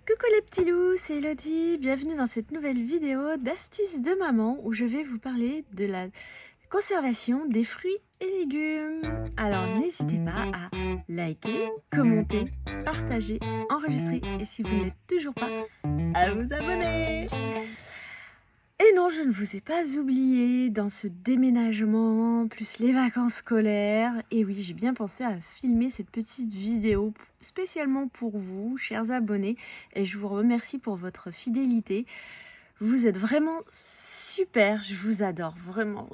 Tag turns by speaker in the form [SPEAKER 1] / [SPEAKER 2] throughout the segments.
[SPEAKER 1] Coucou les petits loups, c'est Elodie, bienvenue dans cette nouvelle vidéo d'astuces de maman où je vais vous parler de la conservation des fruits et légumes. Alors n'hésitez pas à liker, commenter, partager, enregistrer et si vous ne l'êtes toujours pas, à vous abonner. Et non, je ne vous ai pas oublié dans ce déménagement, plus les vacances scolaires. Et oui, j'ai bien pensé à filmer cette petite vidéo spécialement pour vous, chers abonnés. Et je vous remercie pour votre fidélité. Vous êtes vraiment super, je vous adore. Vraiment.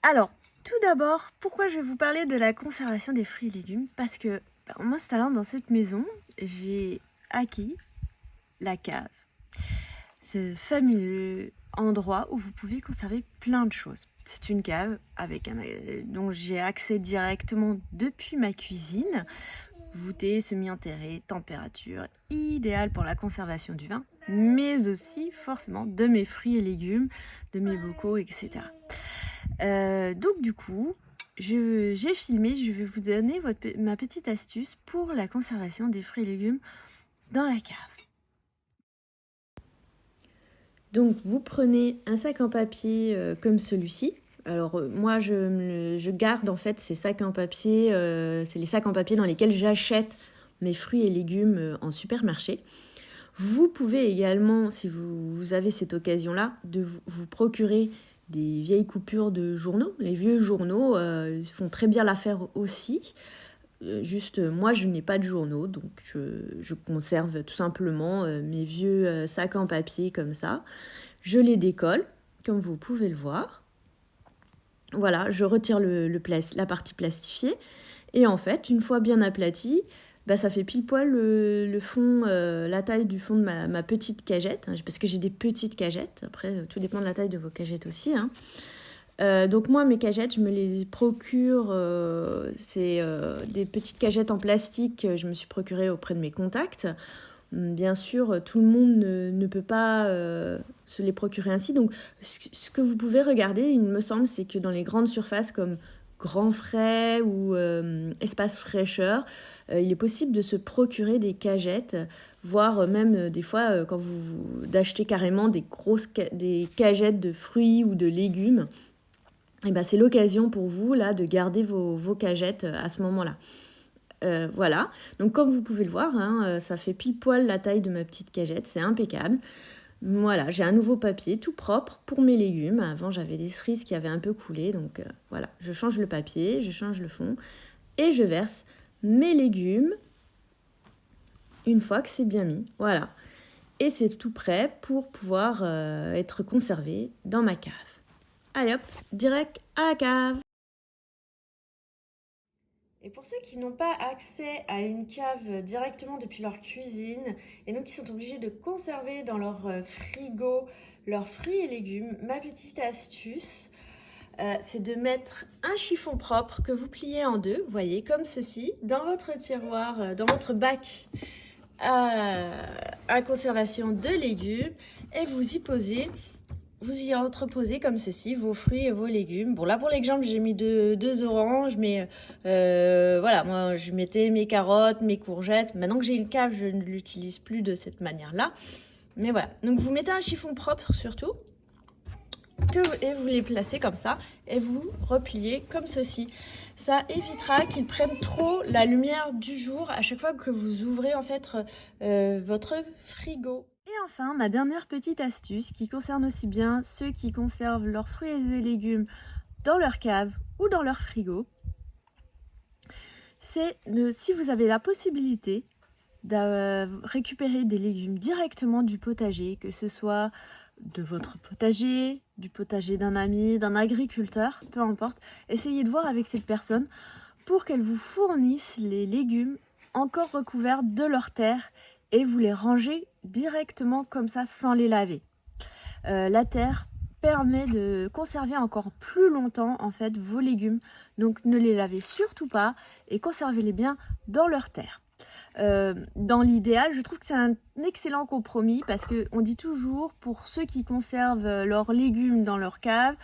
[SPEAKER 1] Alors, tout d'abord, pourquoi je vais vous parler de la conservation des fruits et légumes? Parce que, en m'installant dans cette maison, j'ai acquis la cave. Ce fameux endroit où vous pouvez conserver plein de choses. C'est une cave avec dont j'ai accès directement depuis ma cuisine. Voûtée, semi-enterrée, température idéale pour la conservation du vin, mais aussi forcément de mes fruits et légumes, de mes bocaux, etc. Donc du coup, j'ai filmé, je vais vous donner ma petite astuce pour la conservation des fruits et légumes dans la cave. Donc vous prenez un sac en papier comme celui-ci. Alors moi je garde en fait ces sacs en papier, c'est les sacs en papier dans lesquels j'achète mes fruits et légumes en supermarché. Vous pouvez également, si vous avez cette occasion-là, de vous procurer des vieilles coupures de journaux. Les vieux journaux font très bien l'affaire aussi. Juste, moi je n'ai pas de journaux, donc je conserve tout simplement mes vieux sacs en papier comme ça. Je les décolle, comme vous pouvez le voir. Voilà, je retire la partie plastifiée. Et en fait, une fois bien aplati, ça fait pile poil le fond, la taille du fond de ma petite cagette. Parce que j'ai des petites cagettes. Après, tout dépend de la taille de vos cagettes aussi. Donc moi, mes cagettes, je me les procure. C'est des petites cagettes en plastique que je me suis procurées auprès de mes contacts. Bien sûr, tout le monde ne peut pas se les procurer ainsi. Donc, ce que vous pouvez regarder, il me semble, c'est que dans les grandes surfaces comme Grand Frais ou Espace Fraîcheur, il est possible de se procurer des cagettes, voire même des fois, quand d'acheter carrément des cagettes de fruits ou de légumes. Et c'est l'occasion pour vous là de garder vos cagettes à ce moment-là. Voilà, donc comme vous pouvez le voir, ça fait pile poil la taille de ma petite cagette, c'est impeccable. Voilà, j'ai un nouveau papier tout propre pour mes légumes. Avant, j'avais des cerises qui avaient un peu coulé, donc voilà, je change le papier, je change le fond et je verse mes légumes une fois que c'est bien mis. Voilà, et c'est tout prêt pour pouvoir être conservé dans ma cave. Allez hop, direct à la cave. Et pour ceux qui n'ont pas accès à une cave directement depuis leur cuisine et donc qui sont obligés de conserver dans leur frigo leurs fruits et légumes, ma petite astuce, c'est de mettre un chiffon propre que vous pliez en deux, vous voyez, comme ceci, dans votre tiroir, dans votre bac à conservation de légumes et vous y entreposez comme ceci vos fruits et vos légumes. Bon, là pour l'exemple, j'ai mis deux oranges, mais voilà, moi je mettais mes carottes, mes courgettes. Maintenant que j'ai une cave, je ne l'utilise plus de cette manière-là. Mais voilà, donc vous mettez un chiffon propre surtout, et vous les placez comme ça, et vous repliez comme ceci. Ça évitera qu'ils prennent trop la lumière du jour à chaque fois que vous ouvrez en fait votre frigo. Et enfin, ma dernière petite astuce qui concerne aussi bien ceux qui conservent leurs fruits et légumes dans leur cave ou dans leur frigo, c'est si vous avez la possibilité de récupérer des légumes directement du potager, que ce soit de votre potager, du potager d'un ami, d'un agriculteur, peu importe, essayez de voir avec cette personne pour qu'elle vous fournisse les légumes encore recouverts de leur terre et vous les rangez directement comme ça sans les laver. La terre permet de conserver encore plus longtemps en fait vos légumes, donc ne les lavez surtout pas et conservez-les bien dans leur terre. Dans l'idéal, je trouve que c'est un excellent compromis parce qu'on dit toujours pour ceux qui conservent leurs légumes dans leur cave,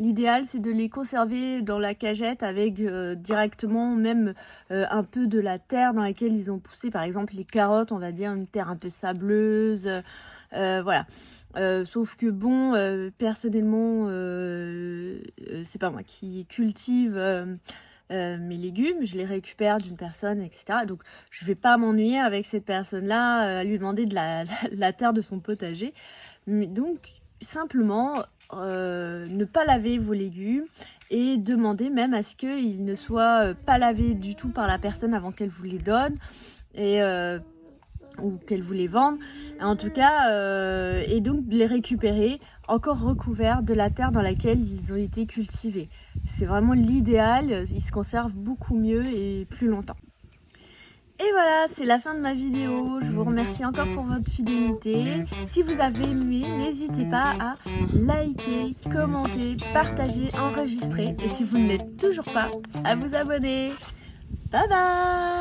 [SPEAKER 1] l'idéal c'est de les conserver dans la cagette avec directement même un peu de la terre dans laquelle ils ont poussé. Par exemple les carottes, on va dire une terre un peu sableuse, voilà. Sauf que bon, personnellement, c'est pas moi qui cultive mes légumes, je les récupère d'une personne, etc. Donc je vais pas m'ennuyer avec cette personne-là, à lui demander de la terre de son potager. Mais donc simplement ne pas laver vos légumes et demander même à ce qu'ils ne soient pas lavés du tout par la personne avant qu'elle vous les donne et ou qu'elle vous les vende. En tout cas, et donc les récupérer encore recouverts de la terre dans laquelle ils ont été cultivés. C'est vraiment l'idéal, ils se conservent beaucoup mieux et plus longtemps. Et voilà, c'est la fin de ma vidéo. Je vous remercie encore pour votre fidélité. Si vous avez aimé, n'hésitez pas à liker, commenter, partager, enregistrer. Et si vous ne l'êtes toujours pas, à vous abonner. Bye bye!